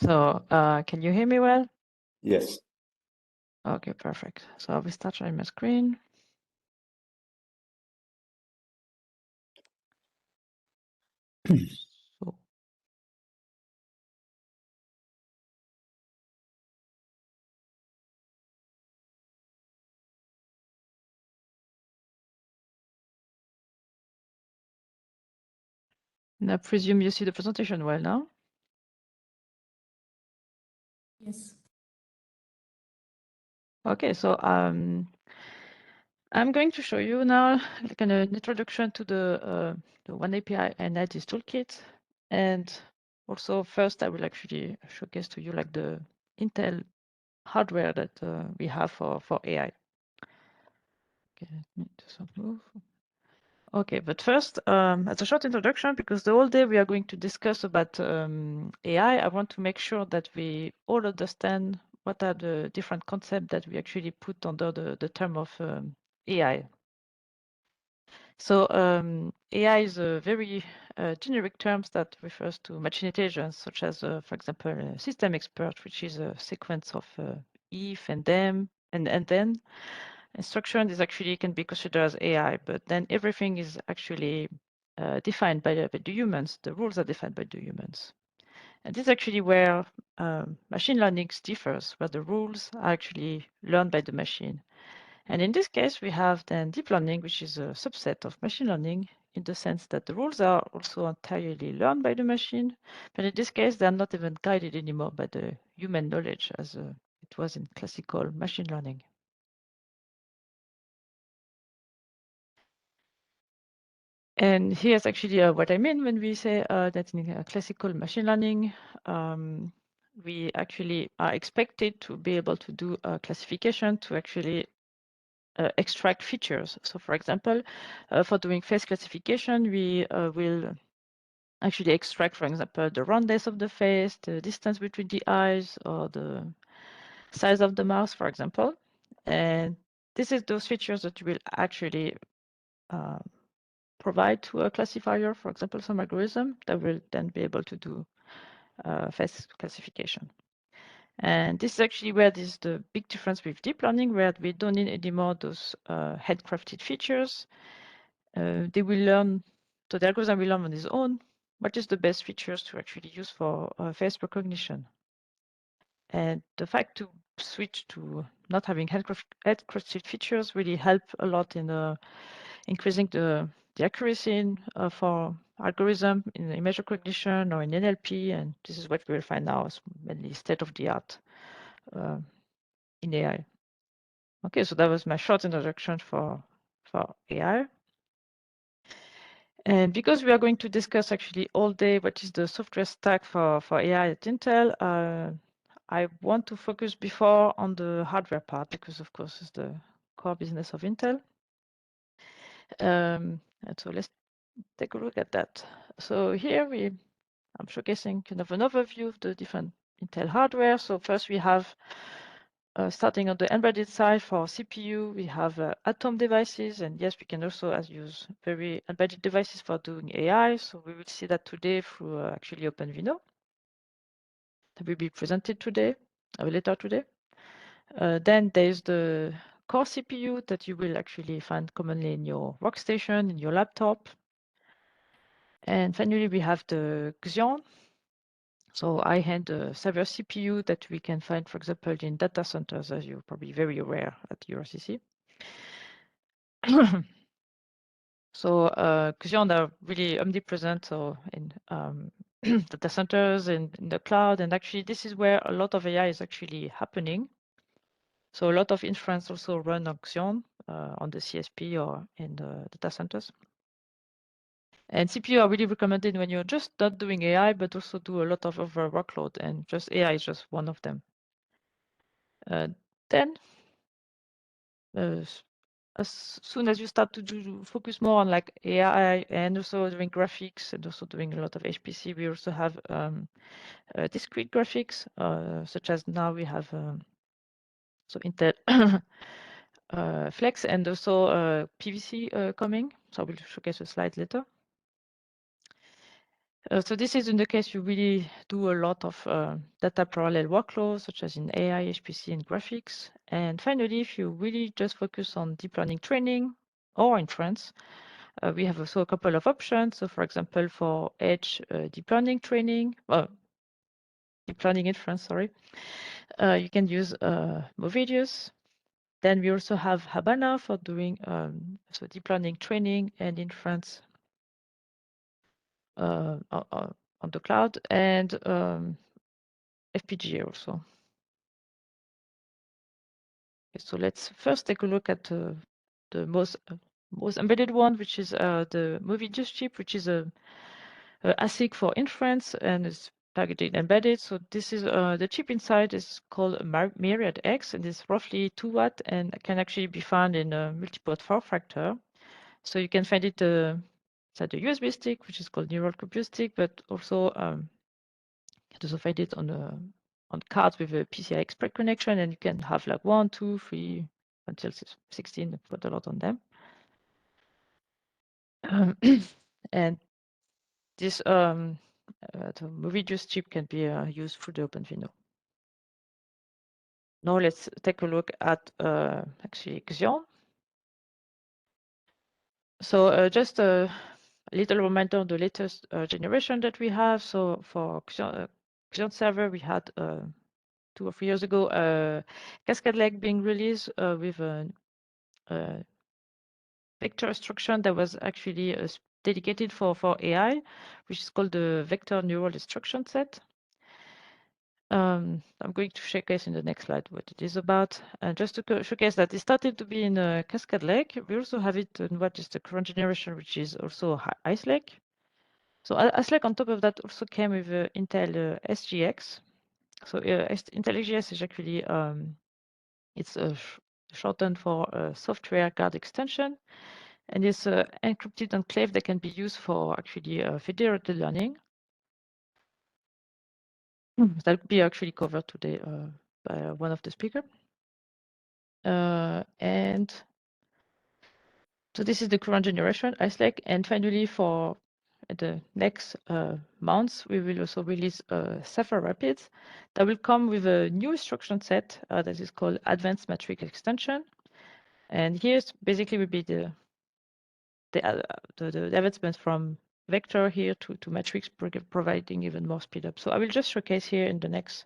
So can you hear me well? Yes. Okay, perfect. So I'll start sharing my screen. So I presume you see the presentation well now? Yes. Okay, so I'm going to show you now like an introduction to the One API and IDs toolkit. And also first I will actually showcase to you like the Intel hardware that we have for AI. Okay, let me do some move. Okay, but first, as a short introduction, because the whole day we are going to discuss about AI, I want to make sure that we all understand what are the different concepts that we actually put under the term of AI. So AI is a very generic term that refers to machine intelligence, such as, for example, a system expert, which is a sequence of if and then and then. Instruction is actually can be considered as AI, but then everything is actually defined by the humans. The rules are defined by the humans. And this is actually where machine learning differs, where the rules are actually learned by the machine. And in this case, we have then deep learning, which is a subset of machine learning in the sense that the rules are also entirely learned by the machine. But in this case, they are not even guided anymore by the human knowledge as it was in classical machine learning. And here's actually what I mean when we say that in classical machine learning, we actually are expected to be able to do a classification to actually extract features. So for example, for doing face classification, we will actually extract, for example, the roundness of the face, the distance between the eyes, or the size of the mouth, for example. And this is those features that you will actually provide to a classifier, for example, some algorithm that will then be able to do face classification. And this is actually where this is the big difference with deep learning, where we don't need anymore those handcrafted features. They will learn, so the algorithm will learn on its own what is the best features to actually use for face recognition. And the fact to switch to not having handcrafted features really help a lot in increasing the accuracy for algorithm in image recognition or in NLP, and this is what we will find now is mainly state of the art in AI. Okay, so that was my short introduction for AI. And because we are going to discuss actually all day what is the software stack for AI at Intel, I want to focus before on the hardware part because, of course, it's the core business of Intel. And so let's take a look at that. So here I'm showcasing kind of an overview of the different Intel hardware. So first we have, starting on the embedded side for CPU, we have Atom devices, and yes, we can also use very embedded devices for doing AI. So we will see that today through actually OpenVINO. That will be presented today, later today. Then there's the core CPU that you will actually find commonly in your workstation, in your laptop. And finally, we have the Xeon. So I had a server CPU that we can find, for example, in data centers, as you're probably very aware at URCC. So Xeon are really omnipresent, so in data centers and in the cloud. And actually, this is where a lot of AI is actually happening. So a lot of inference also run on Xeon on the CSP or in the data centers. And CPU are really recommended when you're just not doing AI, but also do a lot of other workload, and just AI is just one of them. Then, as soon as you start to focus more on like AI and also doing graphics and also doing a lot of HPC, we also have discrete graphics, such as now we have so Intel Flex and also PVC coming. So I will showcase a slide later. So this is in the case you really do a lot of data parallel workloads, such as in AI, HPC, and graphics. And finally, if you really just focus on deep learning training or inference, we have also a couple of options. So for example, for edge deep learning training, deep learning inference, sorry, you can use Movidius. Then we also have Habana for doing so deep learning training and inference on the cloud, and FPGA also. Okay, so let's first take a look at the most embedded one, which is the Movidius chip, which is a ASIC for inference and is targeted embedded. So this is the chip inside is called a Myriad X, and is roughly 2 watt and can actually be found in a multi-port form factor. So you can find it inside the USB stick, which is called neural compute stick, but also you can also find it on cards with a PCI Express connection, and you can have like 1, 2, 3 until 16, put a lot on them. And this the Movidius chip can be used through the OpenVINO. Now let's take a look at actually Xion. So just a little reminder on the latest generation that we have. So for Xion server, we had 2 or 3 years ago Cascade Lake being released with a vector instruction that was actually dedicated for AI, which is called the vector neural instruction set. I'm going to showcase in the next slide what it is about. And just to showcase that it started to be in Cascade Lake. We also have it in what is the current generation, which is also Ice Lake. So Ice Lake on top of that also came with Intel SGX. So Intel SGX is actually it's a shortened for software guard extension, and it's an encrypted enclave that can be used for actually federated learning. That will be actually covered today by one of the speakers. And so this is the current generation, Ice Lake. And finally, for the next months, we will also release Sapphire Rapids that will come with a new instruction set that is called Advanced Matrix Extension. And here's basically will be the advancement from vector here to matrix, providing even more speed up. So I will just showcase here in the next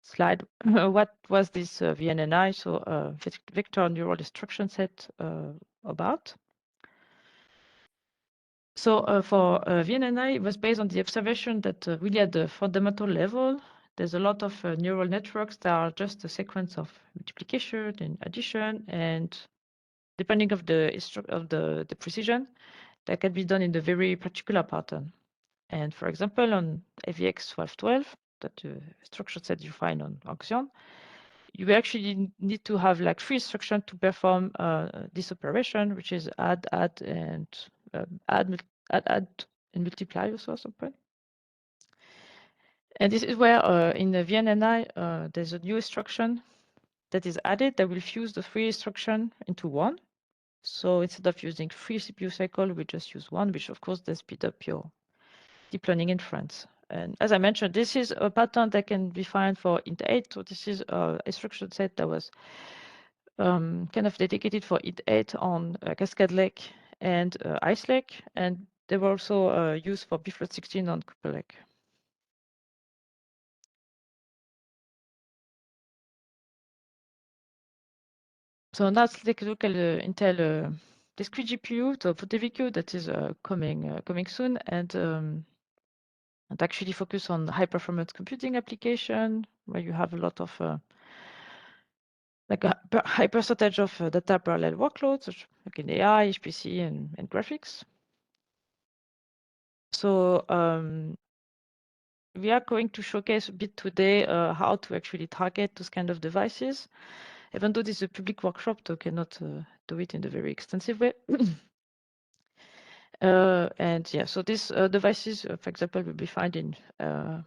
slide what was this VNNI, so vector neural instruction set about. So for VNNI, it was based on the observation that really at the fundamental level, there's a lot of neural networks that are just a sequence of multiplication and addition, and depending of the precision, that can be done in the very particular pattern. And for example, on AVX 1212, that instruction set you find on Xion, you actually need to have like 3 instructions to perform this operation, which is add, and add, and multiply also at some point. And this is where in the VNNI, there's a new instruction that is added that will fuse the 3 instruction into one. So instead of using 3 CPU cycles, we just use 1, which of course does speed up your deep learning inference. And as I mentioned, this is a pattern that can be found for int8. So this is an instruction set that was kind of dedicated for int8 on Cascade Lake and Ice Lake. And they were also used for bfloat16 on Cooper Lake. So now let's take a look at the Intel discrete GPU, the POTVQ that is coming soon, and actually focus on high performance computing application where you have a lot of like a high percentage of data parallel workloads, like in AI, HPC, and graphics. So we are going to showcase a bit today how to actually target those kind of devices. Even though this is a public workshop, so cannot do it in a very extensive way. And yeah, so these devices, for example, will be found in the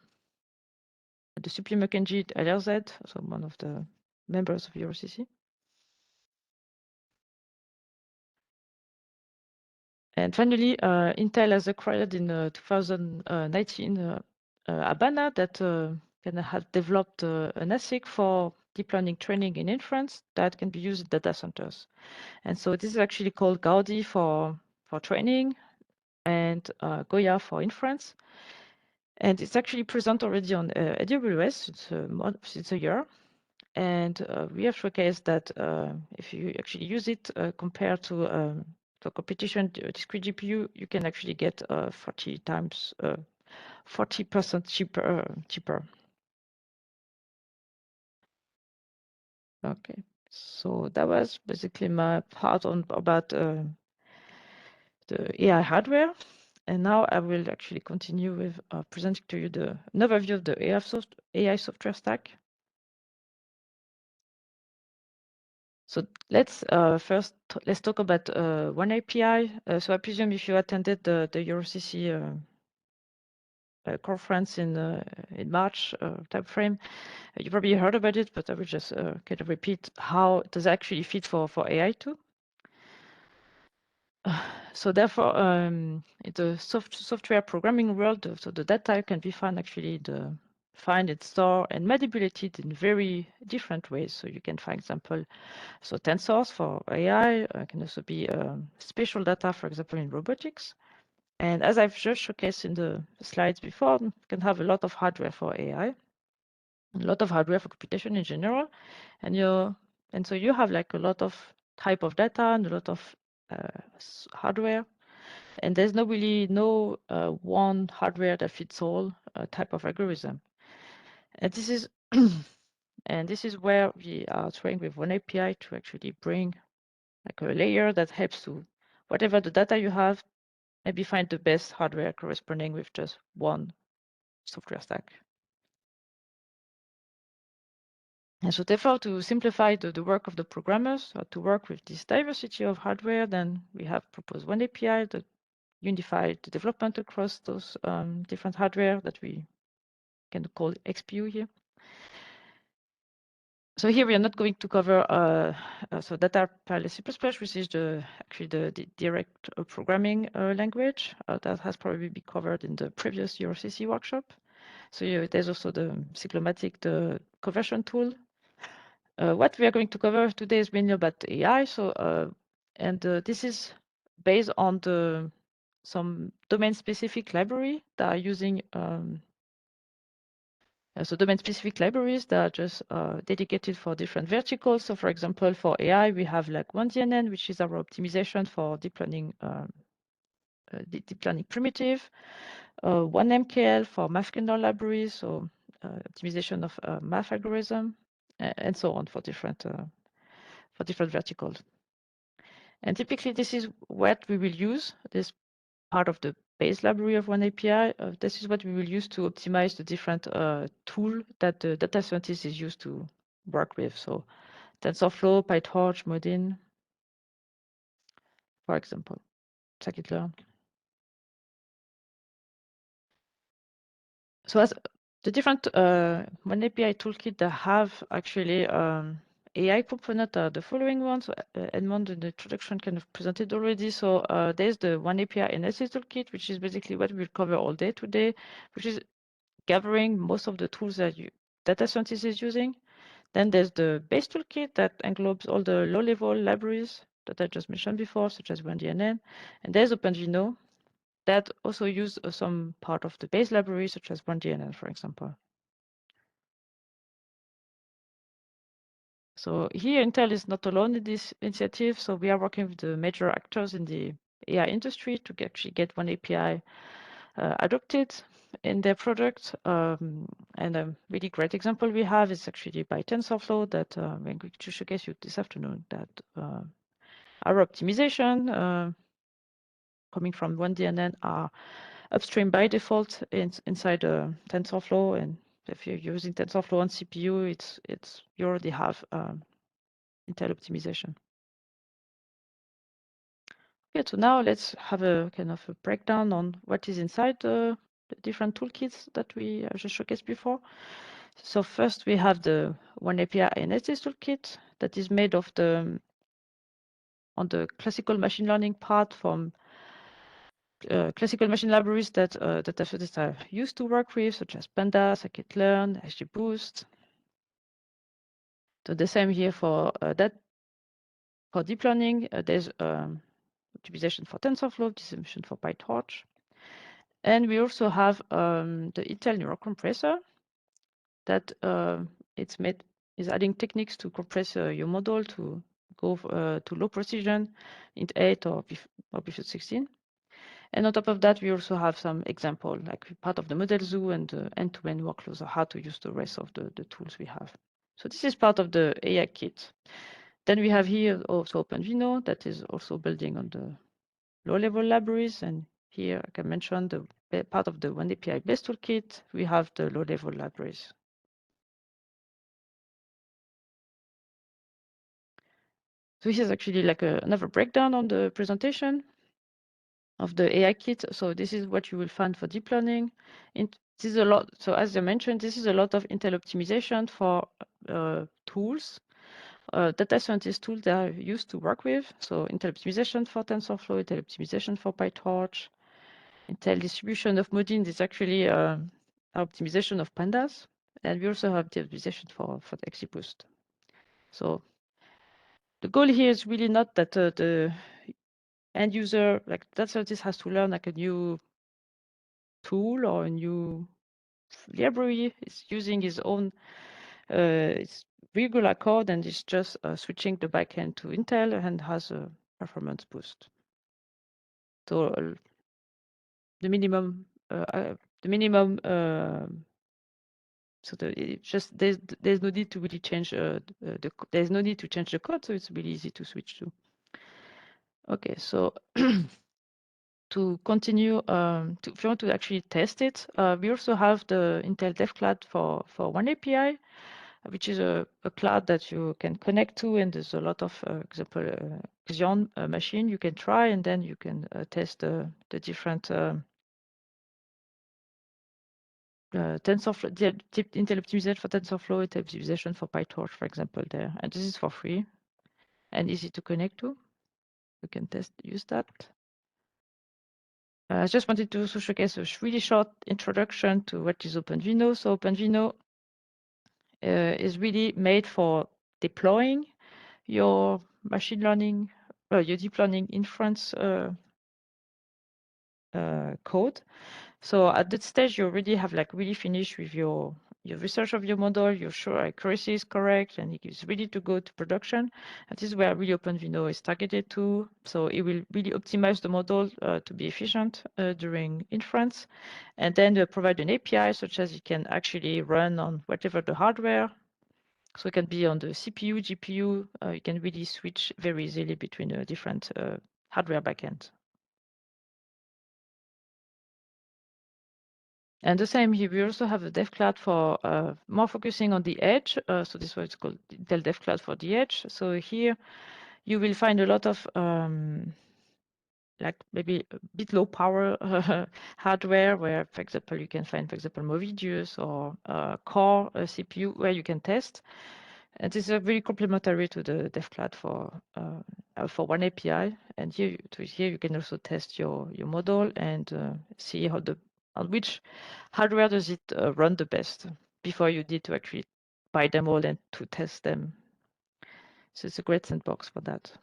Supreme Kenji at LRZ, so one of the members of EuroCC. And finally, Intel has acquired in 2019 Habana that had developed an ASIC for deep learning training in inference that can be used in data centers. And so this is actually called Gaudi for training and Goya for inference. And it's actually present already on AWS since a year. And we have showcased that if you actually use it compared to competition discrete GPU, you can actually get 40% cheaper. Okay, so that was basically my part on about the AI hardware. And now I will actually continue with presenting to you an overview of the AI software stack. So let's let's talk about one API. So I presume if you attended the EuroCC conference in March timeframe, you probably heard about it, but I will just kind of repeat how does it actually fit for AI too. So therefore, in the software programming world, so the data can be found actually find and store and manipulated in very different ways. So you can, for example, so tensors for AI can also be spatial data, for example, in robotics. And as I've just showcased in the slides before, you can have a lot of hardware for AI, a lot of hardware for computation in general, and so you have like a lot of type of data and a lot of hardware, and there's no one hardware that fits all type of algorithm. And this is and this is where we are trying with one API to actually bring like a layer that helps to whatever the data you have, maybe find the best hardware corresponding with just one software stack. And so therefore, to simplify the work of the programmers, to work with this diversity of hardware, then we have proposed one API that unified the development across those different hardware that we can call XPU here. So here we are not going to cover so data parallel C++, which is actually the direct programming language that has probably been covered in the previous EuroCC workshop. So there's also the cyclomatic, the conversion tool. What we are going to cover today is mainly about AI. So this is based on some domain-specific library that are using so domain-specific libraries that are just dedicated for different verticals. So for example, for AI, we have like 1DNN, which is our optimization for deep learning primitive, 1MKL for math kernel libraries, so optimization of math algorithm, and so on for different verticals. And typically, this is what we will use. This part of the base library of one API. This is what we will use to optimize the different tool that the data scientist is used to work with. So TensorFlow, PyTorch, Modin, for example, scikit-learn. So as the different one API toolkit that have actually AI component are the following ones. So, Edmond in the introduction kind of presented already. So there's the one API analysis toolkit, which is basically what we'll cover all day today, which is gathering most of the tools that data scientist is using. Then there's the base toolkit that englobes all the low-level libraries that I just mentioned before, such as 1DNN. And there's OpenGeno that also use some part of the base library, such as 1DNN, for example. So here, Intel is not alone in this initiative. So we are working with the major actors in the AI industry to actually get one API adopted in their product. And a really great example we have is actually by TensorFlow that I'm going to showcase you this afternoon, that our optimization coming from 1DNN are upstream by default inside TensorFlow. And if you're using TensorFlow on CPU, you already have Intel optimization. Okay, so now let's have a kind of a breakdown on what is inside the different toolkits that we just showcased before. So first we have the one API analysis toolkit that is made of on the classical machine learning part from classical machine libraries that data scientists are used to work with, such as Pandas, scikit-learn, XGBoost. So the same here for that. For deep learning, there's optimization for TensorFlow, optimization for PyTorch. And we also have the Intel neural compressor that is adding techniques to compress your model to go to low precision, int 8 or before 16. And on top of that, we also have some example, like part of the model zoo and end-to-end workflows of how to use the rest of the tools we have. So this is part of the AI kit. Then we have here also OpenVINO that is also building on the low-level libraries. And here I can mention the part of the one API based toolkit. We have the low-level libraries. So this is actually like another breakdown on the presentation of the AI kit. So this is what you will find for deep learning. This is a lot. So as I mentioned, this is a lot of Intel optimization for tools, data scientist tools they are used to work with. So Intel optimization for TensorFlow, Intel optimization for PyTorch, Intel distribution of Modin is actually optimization of Pandas. And we also have the optimization for the XGBoost. So the goal here is really not that the end user, like data scientist, has to learn like a new tool or a new library. Is using his own it's regular code and is just switching the backend to Intel and has a performance boost. So the minimum, so there's no need to really change there's no need to change the code, so it's really easy to switch to. Okay, so to continue, if you want to actually test it, we also have the Intel Dev Cloud for one API, which is a cloud that you can connect to, and there's a lot of example Xeon machine you can try, and then you can test the different TensorFlow, Intel optimization for TensorFlow, Intel optimization for PyTorch, for example, there. And this is for free and easy to connect to. You can use that. I just wanted to also showcase a really short introduction to what is OpenVINO. So OpenVINO is really made for deploying your machine learning, your deep learning inference code. So at that stage, you already have like really finished with your research of your model, you're sure accuracy is correct, and it is ready to go to production. And this is where really OpenVINO is targeted to. So it will really optimize the model to be efficient during inference, and then provide an API such as it can actually run on whatever the hardware. So it can be on the CPU, GPU. You can really switch very easily between different hardware backends. And the same here, we also have a dev cloud for more focusing on the edge. So this is what it's called Intel Dev Cloud for the edge. So here you will find a lot of like maybe a bit low power hardware where, for example, you can find, for example, Movidius or Core CPU where you can test. And this is very complementary to the dev cloud for one API. And here you can also test your model and see on which hardware does it run the best before you need to actually buy them all and to test them. So it's a great sandbox for that.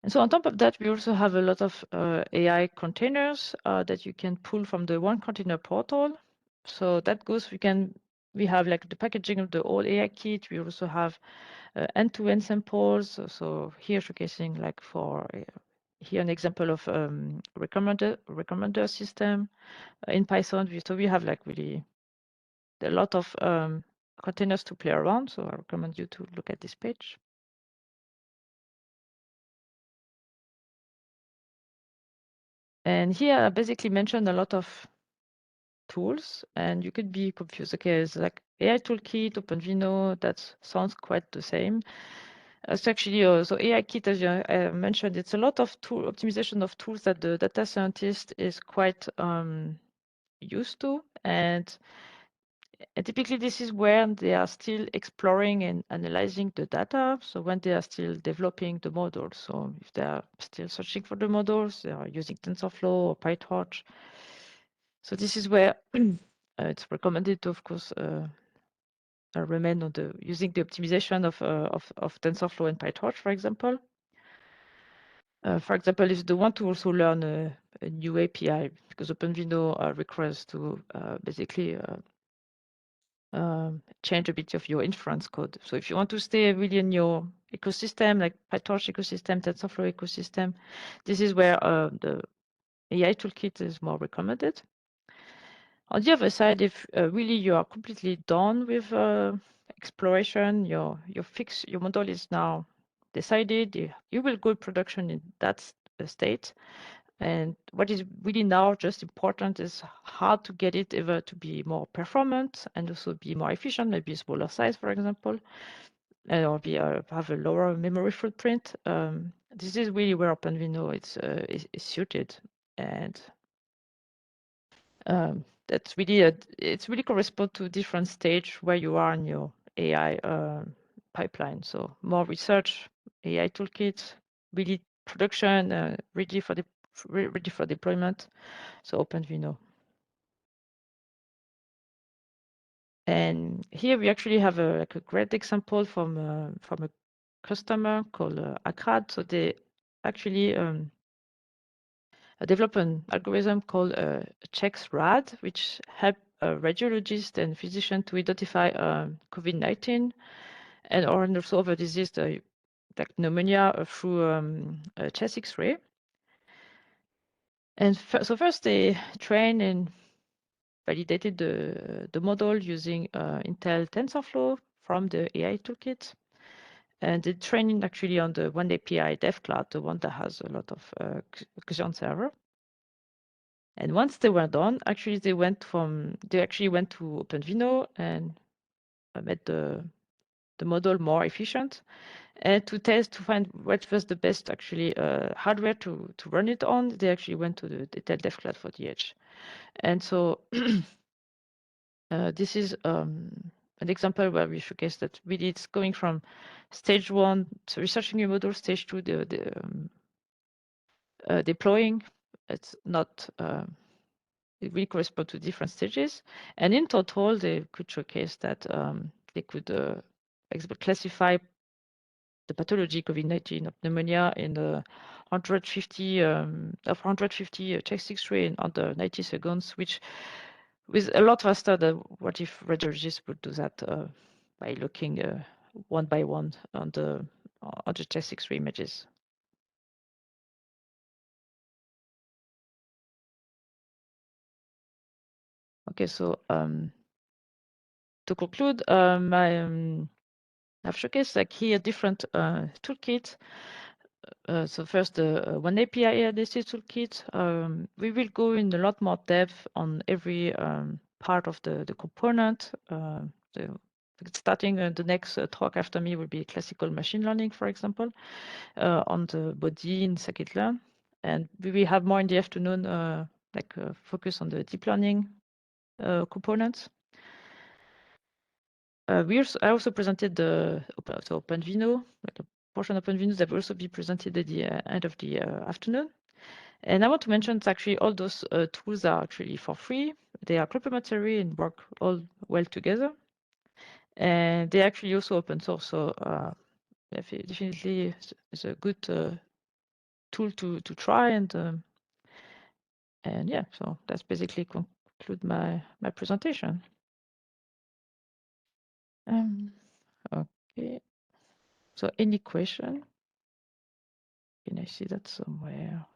And so on top of that, we also have a lot of AI containers that you can pull from the one container portal. So that goes, we have like the packaging of the whole AI kit. We also have end-to-end samples. So here showcasing like for here an example of recommender system in Python. So we have like really a lot of containers to play around. So I recommend you to look at this page. And here I basically mentioned a lot of tools, and you could be confused. Okay, it's like AI toolkit, OpenVINO, that sounds quite the same. It's actually so AI kit, as I mentioned, it's a lot of tool optimization of tools that the data scientist is quite used to, and And typically, this is where they are still exploring and analyzing the data. So when they are still developing the models, so if they are still searching for the models, they are using TensorFlow or PyTorch. So this is where it's recommended to, of course, remain on using the optimization of TensorFlow and PyTorch, for example. For example, if they want to also learn a new API, because OpenVINO requires to basically change a bit of your inference code. So if you want to stay really in your ecosystem, like PyTorch ecosystem, TensorFlow ecosystem, this is where the AI toolkit is more recommended. On the other side, if really you are completely done with exploration, your model is now decided, you will go production in that state. And what is really now just important is how to get it ever to be more performant and also be more efficient, maybe smaller size, for example, or have a lower memory footprint. This is really where OpenVINO is suited, and that's really it's really correspond to different stage where you are in your AI pipeline. So more research, AI toolkit, really production, ready for deployment. So OpenVINO. And here we actually have a great example from a customer called Akrad. So they actually develop an algorithm called ChecksRAD, which help radiologists and physicians to identify COVID-19 and or also other disease like pneumonia through a chest X-ray. And so first they train and validated the model using Intel TensorFlow from the AI toolkit. And the training actually on the one API dev cloud, the one that has a lot of Xeon server. And once they were done, actually they actually went to OpenVINO and made the model more efficient and to find what was the best actually hardware to run it on. They actually went to the Intel dev cloud for the edge. And so this is an example where we showcase that really it's going from stage one, so researching your model, stage two, deploying. It's not, it really corresponds to different stages. And in total, they could showcase that they could classify the pathology COVID-19 of pneumonia in 150 chest X-ray in under 90 seconds, which with a lot faster than what if radiologists would do that by looking one by one on the chest X-ray images. Okay, so to conclude, I've showcased like here different toolkits. So first, the one API analysis toolkit. We will go in a lot more depth on every part of the component. Starting the next talk after me will be classical machine learning, for example, on the body in scikit-learn. And we will have more in the afternoon, focus on the deep learning components. I also presented the OpenVINO, like a portion of OpenVINO that will also be presented at the end of the afternoon. And I want to mention that actually all those tools are actually for free. They are complementary and work all well together. And they actually also open source, so definitely it's a good tool to try. And yeah, so that's basically conclude my presentation. Okay. So any question? Can I see that somewhere?